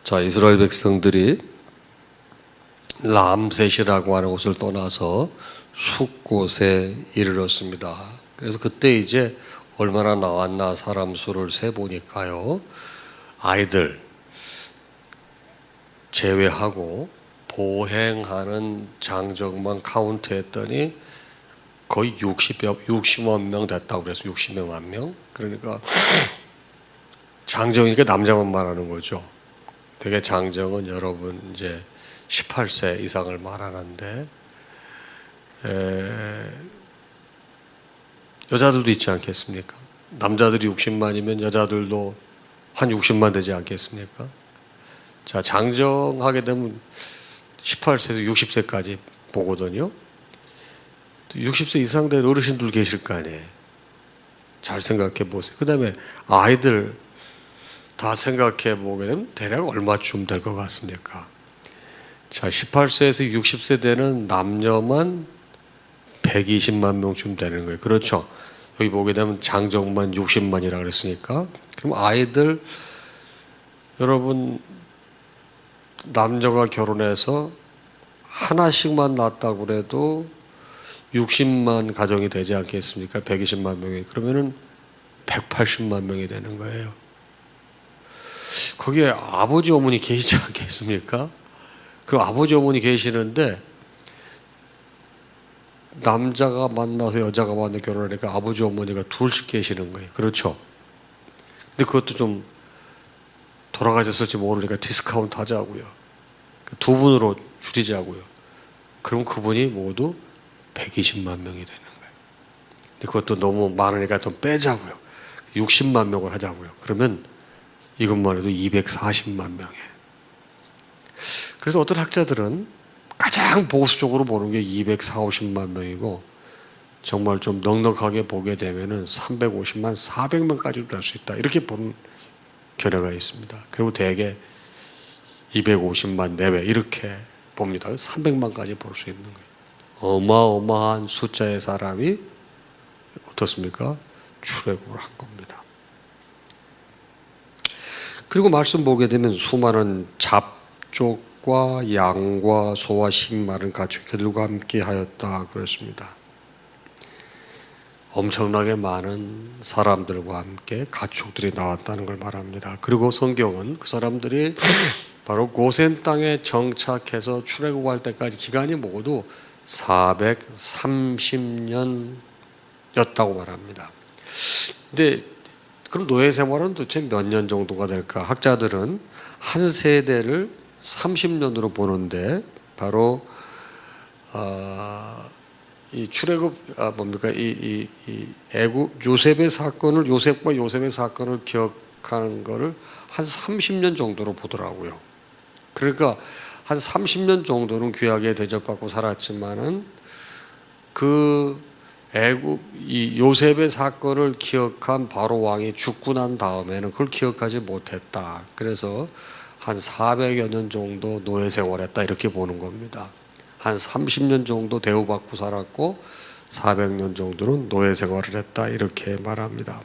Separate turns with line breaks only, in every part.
자, 이스라엘 백성들이 람셋이라고 하는 곳을 떠나서 숫곳에 이르렀습니다. 그래서 그때 이제 얼마나 나왔나 사람 수를 세 보니까요, 아이들 제외하고 보행하는 장정만 카운트했더니 거의 60만 명 됐다고 그랬어요. 60만 명. 그러니까 장정이니까 남자만 말하는 거죠. 되게 장정은 여러분 이제 18세 이상을 말하는데 여자들도 있지 않겠습니까? 남자들이 60만이면 여자들도 한 60만 되지 않겠습니까? 자, 장정하게 되면 18세에서 60세까지 보거든요. 60세 이상 된 어르신들 계실 거 아니에요. 잘 생각해 보세요. 그 다음에 아이들 다 생각해 보게 되면 대략 얼마쯤 될 것 같습니까? 자, 18세에서 60세 되는 남녀만 120만 명쯤 되는 거예요. 그렇죠? 여기 보게 되면 장정만 60만이라고 그랬으니까. 그럼 아이들, 여러분, 남녀가 결혼해서 하나씩만 낳았다고 그래도 60만 가정이 되지 않겠습니까? 120만 명이. 그러면은 180만 명이 되는 거예요. 거기에 아버지 어머니 계시지 않겠습니까? 그 아버지 어머니 계시는데 남자가 만나서 여자가 만나 결혼하니까 아버지 어머니가 둘씩 계시는 거예요. 그렇죠? 근데 그것도 좀 돌아가셨을지 모르니까 디스카운트 하자고요. 두 분으로 줄이자고요. 그럼 그분이 모두 120만 명이 되는 거예요. 근데 그것도 너무 많으니까 좀 빼자고요. 60만 명을 하자고요. 그러면 이것만 해도 240만 명이에요. 그래서 어떤 학자들은 가장 보수적으로 보는 게 240, 50만 명이고 정말 좀 넉넉하게 보게 되면은 350만, 400만까지도 될 수 있다. 이렇게 보는 견해가 있습니다. 그리고 대개 250만 내외 이렇게 봅니다. 300만까지 볼 수 있는 거예요. 어마어마한 숫자의 사람이 어떻습니까? 출애굽을 한 겁니다. 그리고 말씀 보게 되면 수많은 잡족과 양과 소와 식마른 가축들과 함께 하였다 그랬습니다. 엄청나게 많은 사람들과 함께 가축들이 나왔다는 걸 말합니다. 그리고 성경은 그 사람들이 바로 고센 땅에 정착해서 출애굽할 때까지 기간이 모두 430년이었다고 말합니다. 근데 그럼 노예 생활은 도대체 몇 년 정도가 될까? 학자들은 한 세대를 30년으로 보는데 바로 이 출애굽 뭡니까? 이 애굽 요셉의 사건을 요셉의 사건을 기억하는 거를 한 30년 정도로 보더라고요. 그러니까 한 30년 정도는 귀하게 대접받고 살았지만은 그 애굽 이 요셉의 사건을 기억한 바로 왕이 죽고 난 다음에는 그걸 기억하지 못했다. 그래서 한 400여 년 정도 노예 생활했다 이렇게 보는 겁니다. 한 30년 정도 대우받고 살았고 400년 정도는 노예 생활을 했다 이렇게 말합니다.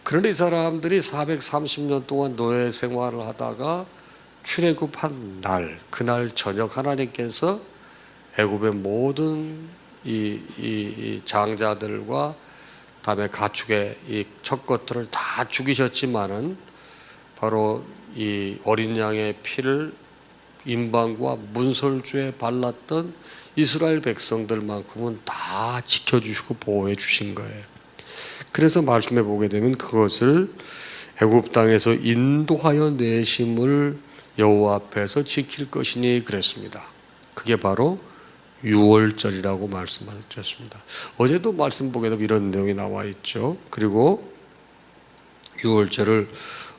그런데 이 사람들이 430년 동안 노예 생활을 하다가 출애굽한 날, 그날 저녁 하나님께서 애굽의 모든 이 장자들과 다음에 가축의 이 첫 것들을 다 죽이셨지만은 바로 이 어린 양의 피를 임방과 문설주에 발랐던 이스라엘 백성들만큼은 다 지켜주시고 보호해 주신 거예요. 그래서 말씀해 보게 되면 그것을 애굽 땅에서 인도하여 내심을 여호와 앞에서 지킬 것이니 그랬습니다. 그게 바로 유월절이라고 말씀하셨습니다. 어제도 말씀 보게 되면 이런 내용이 나와 있죠. 그리고 유월절을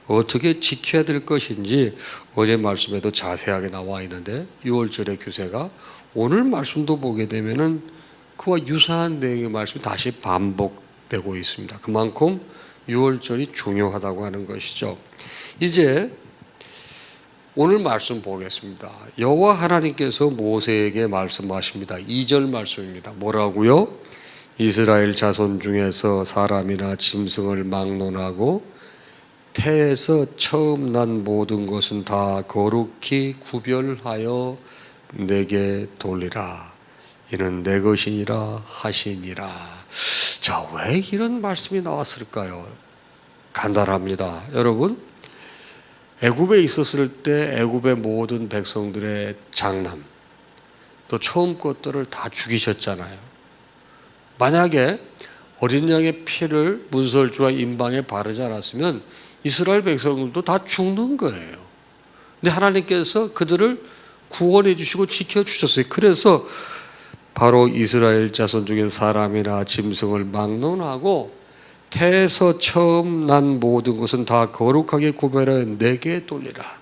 어떻게 지켜야 될 것인지 어제 말씀에도 자세하게 나와 있는데 유월절의 규세가 오늘 말씀도 보게 되면은 그와 유사한 내용의 말씀이 다시 반복되고 있습니다. 그만큼 유월절이 중요하다고 하는 것이죠. 이제 오늘 말씀 보겠습니다. 여호와 하나님께서 모세에게 말씀하십니다. 2절 말씀입니다. 뭐라고요? 이스라엘 자손 중에서 사람이나 짐승을 막론하고 태에서 처음 난 모든 것은 다 거룩히 구별하여 내게 돌리라. 이는 내 것이니라 하시니라. 자, 왜 이런 말씀이 나왔을까요? 간단합니다. 여러분, 애굽에 있었을 때 애굽의 모든 백성들의 장남, 또 처음 것들을 다 죽이셨잖아요. 만약에 어린 양의 피를 문설주와 임방에 바르지 않았으면 이스라엘 백성들도 다 죽는 거예요. 근데 하나님께서 그들을 구원해 주시고 지켜주셨어요. 그래서 바로 이스라엘 자손 중에 사람이나 짐승을 막론하고 태에서 처음 난 모든 것은 다 거룩하게 구별하여 내게 돌리라.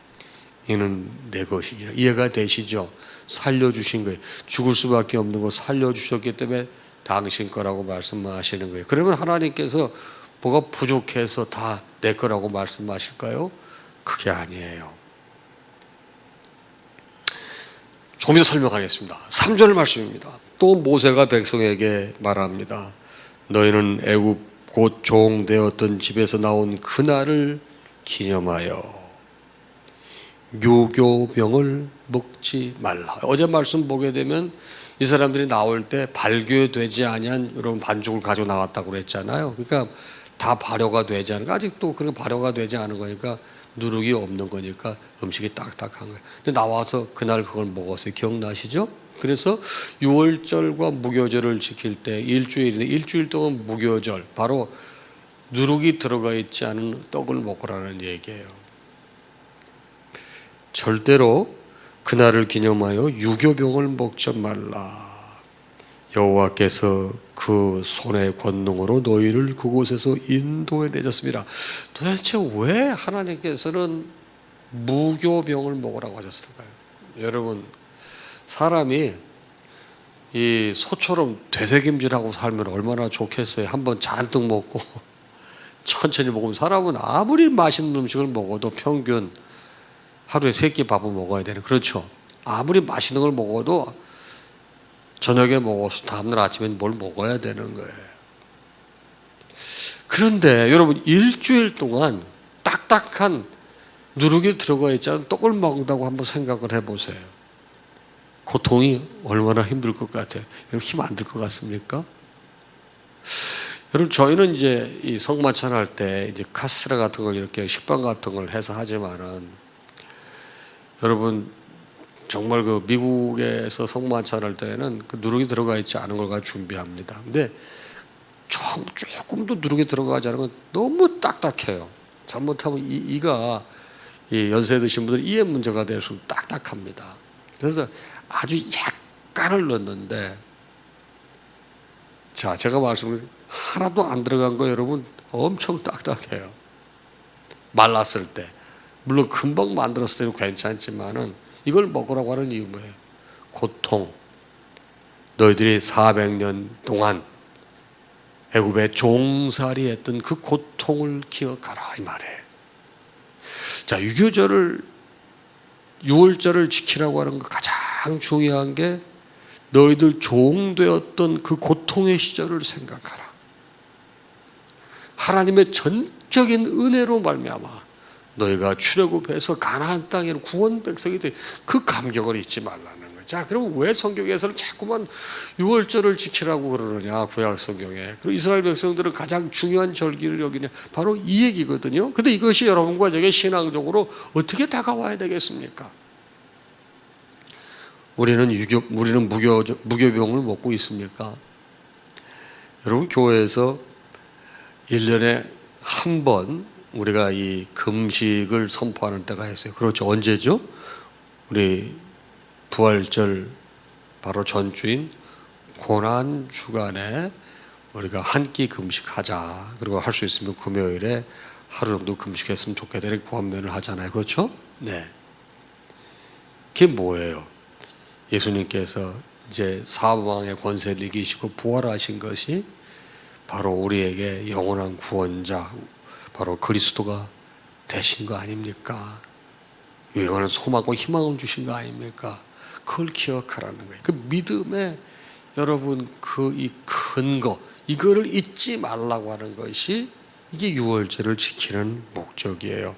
이는 내 것이니라. 이해가 되시죠? 살려주신 거예요. 죽을 수밖에 없는 거 살려주셨기 때문에 당신 거라고 말씀하시는 거예요. 그러면 하나님께서 뭐가 부족해서 다 내 거라고 말씀하실까요? 그게 아니에요. 조금 더 설명하겠습니다. 3절 말씀입니다. 또 모세가 백성에게 말합니다. 너희는 애굽 곧 종되었던 집에서 나온 그날을 기념하여 유교병을 먹지 말라. 어제 말씀 보게 되면 이 사람들이 나올 때 발교되지 아니한 여러분 반죽을 가지고 나왔다고 그랬잖아요. 그러니까 다 발효가 되지 않은 거, 아직도 그렇게 발효가 되지 않은 거니까 누룩이 없는 거니까 음식이 딱딱한 거예요. 근데 나와서 그날 그걸 먹었어요. 기억나시죠? 그래서 유월절과 무교절을 지킬 때 일주일 동안 무교절, 바로 누룩이 들어가 있지 않은 떡을 먹으라는 얘기예요. 절대로 그날을 기념하여 유교병을 먹지 말라. 여호와께서 그 손의 권능으로 너희를 그곳에서 인도해 내셨습니다. 도대체 왜 하나님께서는 무교병을 먹으라고 하셨을까요? 여러분, 사람이 이 소처럼 되새김질하고 살면 얼마나 좋겠어요. 한번 잔뜩 먹고 천천히 먹으면, 사람은 아무리 맛있는 음식을 먹어도 평균 하루에 3끼 밥을 먹어야 되는, 그렇죠? 아무리 맛있는 걸 먹어도 저녁에 먹어서 다음날 아침엔 뭘 먹어야 되는 거예요. 그런데 여러분, 일주일 동안 딱딱한 누룩이 들어가 있지 않은 떡을 먹는다고 한번 생각을 해보세요. 고통이 얼마나 힘들 것 같아요. 여러분, 힘 안 들 것 같습니까? 여러분, 저희는 이제 이 성만찬 할 때 이제 카스테라 같은 걸 이렇게 식빵 같은 걸 해서 하지만은, 여러분 정말 그 미국에서 성만찬 할 때는 그 누룩이 들어가 있지 않은 걸 준비합니다. 근데 조금도 누룩이 들어가지 않은 건 너무 딱딱해요. 잘못하면 이가 이 연세 드신 분들 이해 문제가 될 수 딱딱합니다. 그래서 아주 약간을 넣는데, 자, 제가 말씀을 하나도 안 들어간 거 여러분 엄청 딱딱해요. 말랐을 때. 물론 금방 만들었을 때는 괜찮지만은 이걸 먹으라고 하는 이유 뭐예요? 고통. 너희들이 400년 동안 애굽에 종살이 했던 그 고통을 기억하라, 이 말이에요. 자, 유교절을, 유월절을 지키라고 하는 거 가장 중요한 게 너희들 종되었던 그 고통의 시절을 생각하라. 하나님의 전적인 은혜로 말미암아 너희가 출애굽해서 가나안 땅에 구원 백성이 돼, 그 감격을 잊지 말라는 거죠. 자, 그럼 왜 성경에서는 자꾸만 유월절을 지키라고 그러느냐, 구약 성경에. 그리고 이스라엘 백성들은 가장 중요한 절기를 여기냐, 바로 이 얘기거든요. 근데 이것이 여러분과 저에게 신앙적으로 어떻게 다가와야 되겠습니까? 우리는 무교병을 먹고 있습니까? 여러분, 교회에서 1년에 한 번 우리가 이 금식을 선포하는 때가 있어요. 그렇죠. 언제죠? 우리 부활절 바로 전주인 고난 주간에 우리가 한 끼 금식하자. 그리고 할 수 있으면 금요일에 하루 정도 금식했으면 좋겠다, 이렇게 권면을 하잖아요. 그렇죠? 네. 그게 뭐예요? 예수님께서 이제 사망의 권세를 이기시고 부활하신 것이 바로 우리에게 영원한 구원자, 바로 그리스도가 되신 거 아닙니까? 영원한 소망과 희망을 주신 거 아닙니까? 그걸 기억하라는 거예요. 그 믿음의 여러분 그 이 근거, 이거를 잊지 말라고 하는 것이 이게 유월절을 지키는 목적이에요.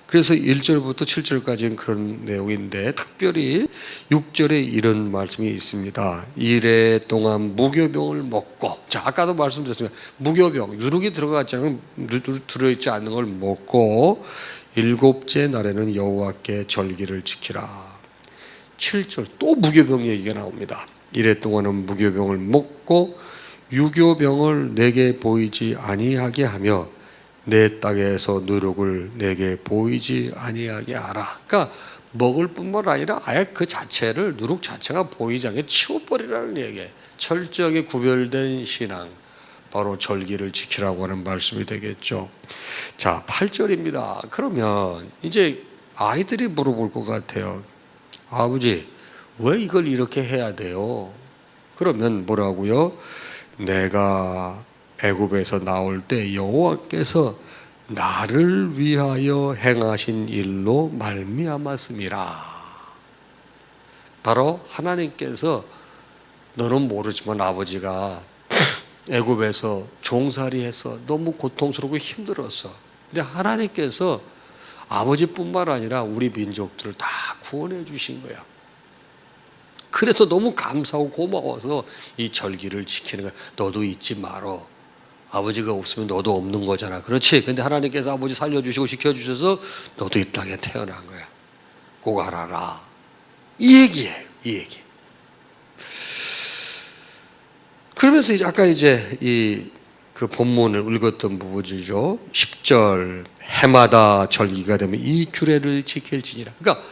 그래서 1절부터 7절까지는 그런 내용인데 특별히 6절에 이런 말씀이 있습니다. 이래 동안 무교병을 먹고, 자 아까도 말씀드렸습니다. 무교병, 누룩이 들어갔지 않은, 들어있지 않는 걸 먹고 7째 날에는 여호와께 절기를 지키라. 7절 또 무교병 얘기가 나옵니다. 이래 동안은 무교병을 먹고 유교병을 내게 보이지 아니하게 하며 내 땅에서 누룩을 내게 보이지 아니하게 하라. 그러니까 먹을 뿐만 아니라 아예 그 자체를, 누룩 자체가 보이지 않게 치워버리라는 얘기예요. 철저하게 구별된 신앙, 바로 절기를 지키라고 하는 말씀이 되겠죠. 자, 8절입니다. 그러면 이제 아이들이 물어볼 것 같아요. 아버지, 왜 이걸 이렇게 해야 돼요? 그러면 뭐라고요? 내가 애굽에서 나올 때 여호와께서 나를 위하여 행하신 일로 말미암았음이라. 바로 하나님께서, 너는 모르지만 아버지가 애굽에서 종살이해서 너무 고통스럽고 힘들었어. 근데 하나님께서 아버지뿐만 아니라 우리 민족들을 다 구원해 주신 거야. 그래서 너무 감사하고 고마워서 이 절기를 지키는 거야. 너도 잊지 말어. 아버지가 없으면 너도 없는 거잖아. 그렇지? 근데 하나님께서 아버지 살려주시고 지켜주셔서 너도 이 땅에 태어난 거야. 꼭 알아라. 이 얘기예요. 이 얘기. 그러면서 아까 이제 그 본문을 읽었던 부분이죠. 10절 해마다 절기가 되면 이 규례를 지킬지니라. 그러니까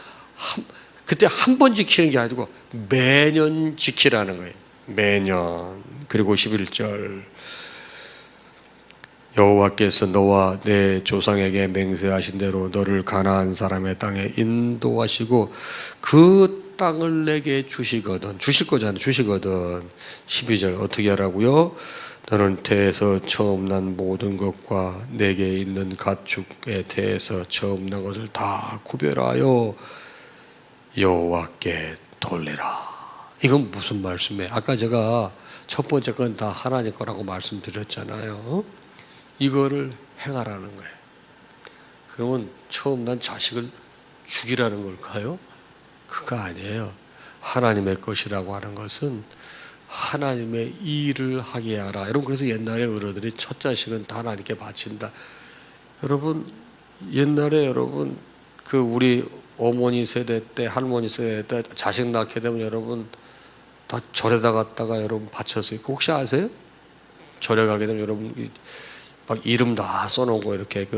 그때 한 번 지키는 게 아니고 매년 지키라는 거예요. 매년. 그리고 11절 여호와께서 너와 내 조상에게 맹세하신 대로 너를 가나안 사람의 땅에 인도하시고 그 땅을 내게 주시거든. 주실 거잖아. 주시거든. 12절 어떻게 하라고요? 너는 태에서 처음 난 모든 것과 내게 있는 가축에 태에서 처음 난 것을 다 구별하여 여호와께 돌리라. 이건 무슨 말씀이에요? 아까 제가 첫 번째 건 다 하나님 거라고 말씀드렸잖아요. 이거를 행하라는 거예요. 그러면 처음 난 자식을 죽이라는 걸까요? 그거 아니에요. 하나님의 것이라고 하는 것은 하나님의 일을 하게 하라. 여러분, 그래서 옛날에 어른들이 첫 자식은 다 하나님께 바친다. 여러분, 옛날에 여러분 그 우리 어머니 세대 때, 할머니 세대 때 자식 낳게 되면 여러분 다 절에다 갔다가 여러분 바쳤어요. 혹시 아세요? 절에 가게 되면 여러분 막 이름 다 써놓고 이렇게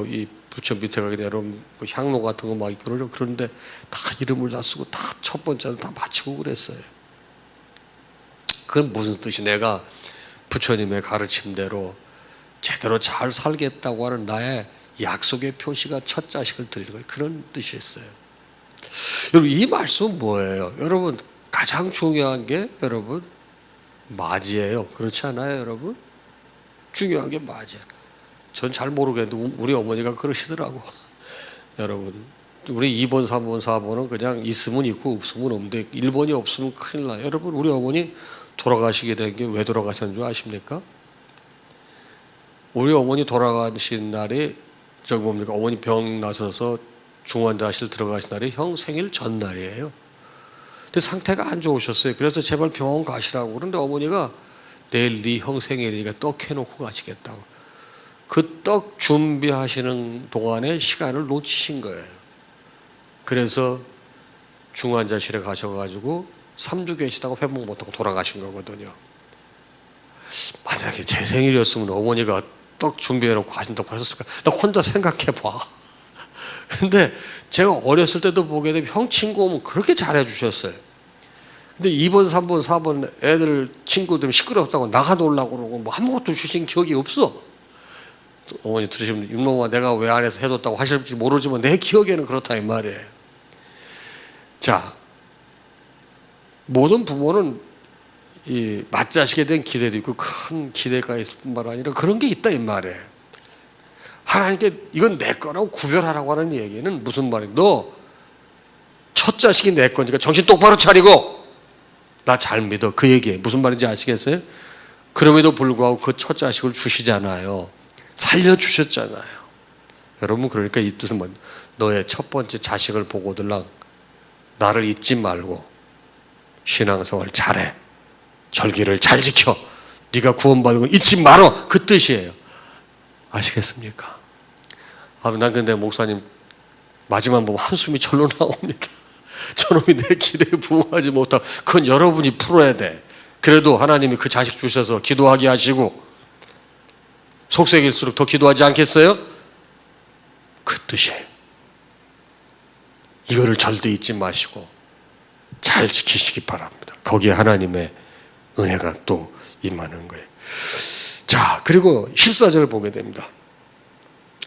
이 부처 밑에 가게 되면 여러분 뭐 향로 같은 거 막 있고 그런데 다 이름을 다 쓰고 다 첫 번째는 다 바치고 그랬어요. 그건 무슨 뜻이, 내가 부처님의 가르침대로 제대로 잘 살겠다고 하는 나의 약속의 표시가 첫 자식을 드리는 거예요. 그런 뜻이었어요. 여러분, 이 말씀은 뭐예요? 여러분, 가장 중요한 게 여러분 맞이에요. 그렇지 않아요, 여러분? 중요한 게 맞이야. 전 잘 모르겠는데 우리 어머니가 그러시더라고. 여러분, 우리 2번, 3번, 4번은 그냥 있으면 있고 없으면 없는데 1번이 없으면 큰일 나요. 여러분, 우리 어머니 돌아가시게 된 게 왜 돌아가셨는 줄 아십니까? 우리 어머니 돌아가신 날이 뭡니까? 어머니 병 나셔서 중환자실 들어가신 날이 형 생일 전날이에요. 근데 상태가 안 좋으셨어요. 그래서 제발 병원 가시라고. 그런데 어머니가 내일 네 형 생일이니까 떡 해놓고 가시겠다고. 그 떡 준비하시는 동안에 시간을 놓치신 거예요. 그래서 중환자실에 가셔가지고 3주 계시다가 회복 못하고 돌아가신 거거든요. 만약에 제 생일이었으면 어머니가 떡 준비해놓고 가신다고 하셨을까? 나 혼자 생각해봐. 근데 제가 어렸을 때도 보게 되면 형 친구 오면 그렇게 잘해주셨어요. 근데 2번, 3번, 4번 애들 친구들 시끄럽다고 나가놀라고 그러고 뭐 아무것도 주신 기억이 없어. 어머니 들으시면 윤모가 내가 왜 안 해서 해뒀다고 하실지 모르지만 내 기억에는 그렇다 이 말이에요. 자, 모든 부모는 이 맞자식에 대한 기대도 있고 큰 기대가 있을 뿐만 아니라 그런 게 있다 이 말이에요. 하나님께 이건 내 거라고 구별하라고 하는 얘기는 무슨 말이야? 너 첫 자식이 내 거니까 정신 똑바로 차리고 나 잘 믿어. 그 얘기예요. 무슨 말인지 아시겠어요? 그럼에도 불구하고 그 첫 자식을 주시잖아요. 살려주셨잖아요. 여러분, 그러니까 이 뜻은 뭐, 너의 첫 번째 자식을 보고들랑 나를 잊지 말고 신앙생활 잘해, 절기를 잘 지켜, 네가 구원받은 걸 잊지 말어, 그 뜻이에요. 아시겠습니까? 난 근데 목사님 마지막 보면 한숨이 절로 나옵니다. 저놈이 내 기대에 부응하지 못하고. 그건 여러분이 풀어야 돼. 그래도 하나님이 그 자식 주셔서 기도하게 하시고 속색일수록 더 기도하지 않겠어요? 그 뜻이에요. 이거를 절대 잊지 마시고 잘 지키시기 바랍니다. 거기에 하나님의 은혜가 또 임하는 거예요. 자, 그리고 14절을 보게 됩니다.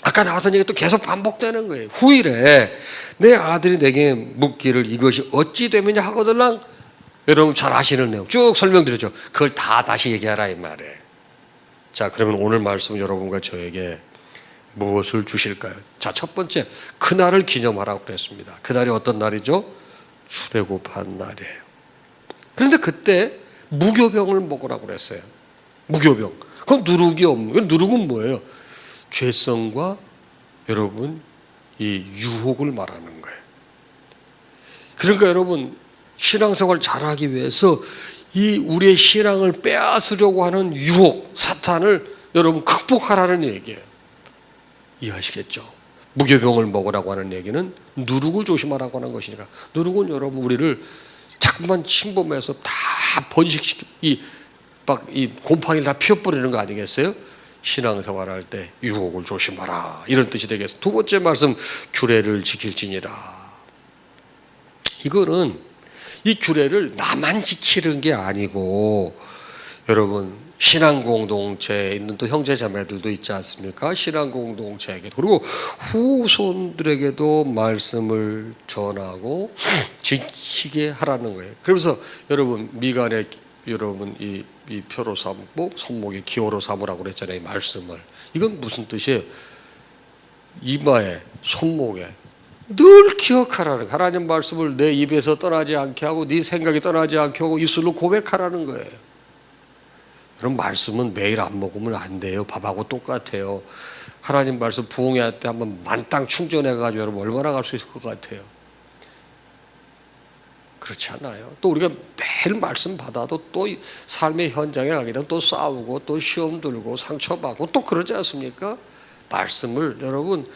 아까 나와서 얘기 또 계속 반복되는 거예요. 후일에 내 아들이 내게 묻기를 이것이 어찌 되느냐 하거들랑, 여러분 잘 아시는 내용 쭉 설명드렸죠. 그걸 다 다시 얘기하라 이 말이에요. 자, 그러면 오늘 말씀 여러분과 저에게 무엇을 주실까요? 자, 첫 번째, 그날을 기념하라고 그랬습니다. 그날이 어떤 날이죠? 출애굽한 날이에요. 그런데 그때 무교병을 먹으라고 그랬어요. 무교병. 그건 누룩이 없는, 그건 누룩은 뭐예요? 죄성과 여러분 이 유혹을 말하는 거예요. 그러니까 여러분, 신앙생활 잘하기 위해서 이 우리의 신앙을 빼앗으려고 하는 유혹, 사탄을 여러분 극복하라는 얘기예요. 이해하시겠죠? 무교병을 먹으라고 하는 얘기는 누룩을 조심하라고 하는 것이니까. 누룩은 여러분 우리를 자꾸만 침범해서 다 번식시키고 이 곰팡이를 다 피워버리는 거 아니겠어요? 신앙생활할 때 유혹을 조심하라, 이런 뜻이 되겠습니다. 두 번째 말씀, 규례를 지킬지니라. 이거는 이 규례를 나만 지키는 게 아니고, 여러분 신앙 공동체에 있는 또 형제 자매들도 있지 않습니까? 신앙 공동체에게, 그리고 후손들에게도 말씀을 전하고 지키게 하라는 거예요. 그래서 여러분 미간에 여러분 이 표로 삼고 손목에 기호로 삼으라고 그랬잖아요. 이 말씀을. 이건 무슨 뜻이에요? 이마에, 손목에 늘 기억하라는 거예요. 하나님 말씀을 내 입에서 떠나지 않게 하고 네 생각이 떠나지 않게 하고 입술로 고백하라는 거예요. 그럼 말씀은 매일 안 먹으면 안 돼요. 밥하고 똑같아요. 하나님 말씀 부흥회 때 한번 만땅 충전해가지고 여러분 얼마나 갈 수 있을 것 같아요? 그렇지 않아요. 또 우리가 매일 말씀 받아도 또 삶의 현장에 가게 되면 또 싸우고 또 시험 들고 상처받고 또 그러지 않습니까? 말씀을 여러분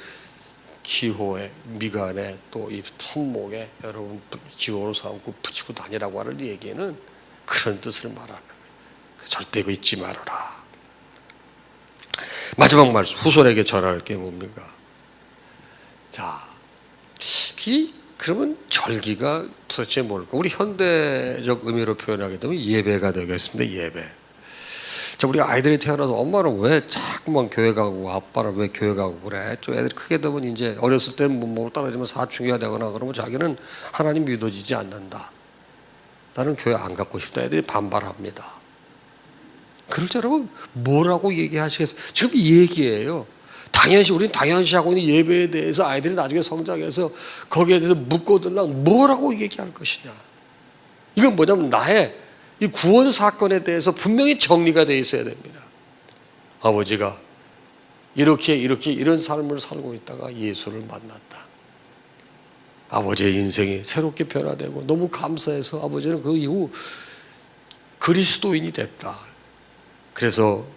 기호에, 미간에, 또 이 손목에 여러분 기호로 삼고 붙이고 다니라고 하는 얘기는 그런 뜻을 말하는 거예요. 절대 이거 잊지 말아라. 마지막 말씀, 후손에게 전할 게 뭡니까? 자, 그러면 절기가 도대체 뭘까? 우리 현대적 의미로 표현하게 되면 예배가 되겠습니다. 예배. 자, 우리 아이들이 태어나서 엄마는 왜 자꾸만 교회 가고 아빠는 왜 교회 가고 그래? 좀 애들이 크게 되면 이제 어렸을 때는 못 따라지면 사춘기가 되거나 그러면 자기는 하나님 믿어지지 않는다. 나는 교회 안 가고 싶다. 애들이 반발합니다. 그럴 때 여러분 뭐라고 얘기하시겠어요? 지금 이 얘기예요. 당연시, 우리는 당연시하고 있는 예배에 대해서 아이들이 나중에 성장해서 거기에 대해서 묻고들랑 뭐라고 얘기할 것이냐. 이건 뭐냐면 나의 이 구원 사건에 대해서 분명히 정리가 되어 있어야 됩니다. 아버지가 이런 삶을 살고 있다가 예수를 만났다. 아버지의 인생이 새롭게 변화되고 너무 감사해서 아버지는 그 이후 그리스도인이 됐다. 그래서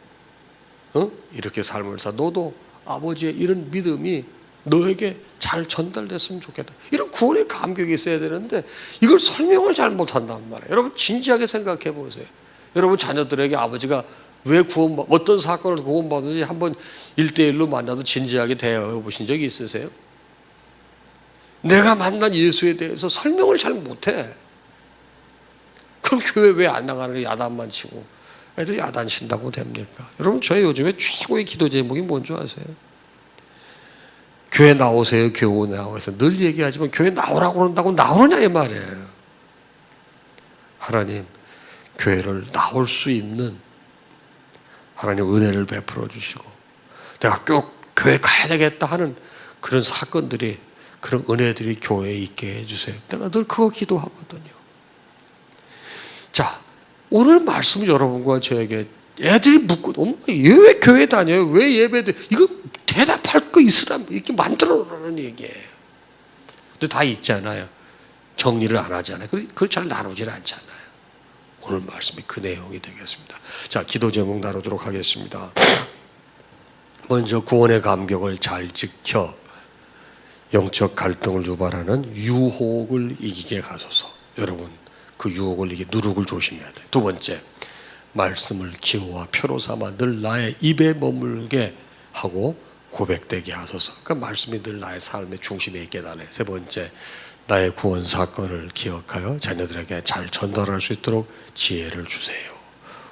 이렇게 삶을 사. 너도 아버지의 이런 믿음이 너에게 잘 전달됐으면 좋겠다. 이런 구원의 감격이 있어야 되는데 이걸 설명을 잘 못한단 말이에요. 여러분 진지하게 생각해 보세요. 여러분 자녀들에게 아버지가 왜 어떤 사건을 구원받는지 한번 1대1로 만나서 진지하게 대화해 보신 적이 있으세요? 내가 만난 예수에 대해서 설명을 잘 못해. 그럼 교회 왜 안 나가는 야단만 치고 애들 야단 친다고 됩니까? 여러분 저희 요즘에 최고의 기도 제목이 뭔지 아세요? 교회 나오세요. 교회 나오세요. 늘 얘기하지만 교회 나오라고 그런다고 나오느냐 이 말이에요. 하나님 교회를 나올 수 있는 하나님 은혜를 베풀어 주시고 내가 꼭 교회 가야 되겠다 하는 그런 사건들이, 그런 은혜들이 교회에 있게 해주세요. 내가 늘 그거 기도하거든요. 자, 오늘 말씀 여러분과 저에게 애들이 묻고 엄마 얘 왜 교회 다녀요? 왜 예배도 이거 대답할 거 있으라면 이렇게 만들어 놓으라는 얘기예요. 근데 다 있잖아요. 정리를 안 하잖아요. 그걸 잘 나누질 않잖아요. 오늘 말씀이 그 내용이 되겠습니다. 자, 기도 제목 나누도록 하겠습니다. 먼저 구원의 감격을 잘 지켜 영적 갈등을 유발하는 유혹을 이기게 하소서. 여러분 그 유혹을 이기게 누룩을 조심해야 돼요. 두 번째, 말씀을 기호와 표로 삼아 늘 나의 입에 머물게 하고 고백되게 하소서. 그러니까 말씀이 늘 나의 삶의 중심에 있게 하네. 세 번째, 나의 구원 사건을 기억하여 자녀들에게 잘 전달할 수 있도록 지혜를 주세요.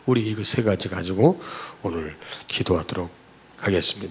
우리 이거 세 가지 가지고 오늘 기도하도록 하겠습니다.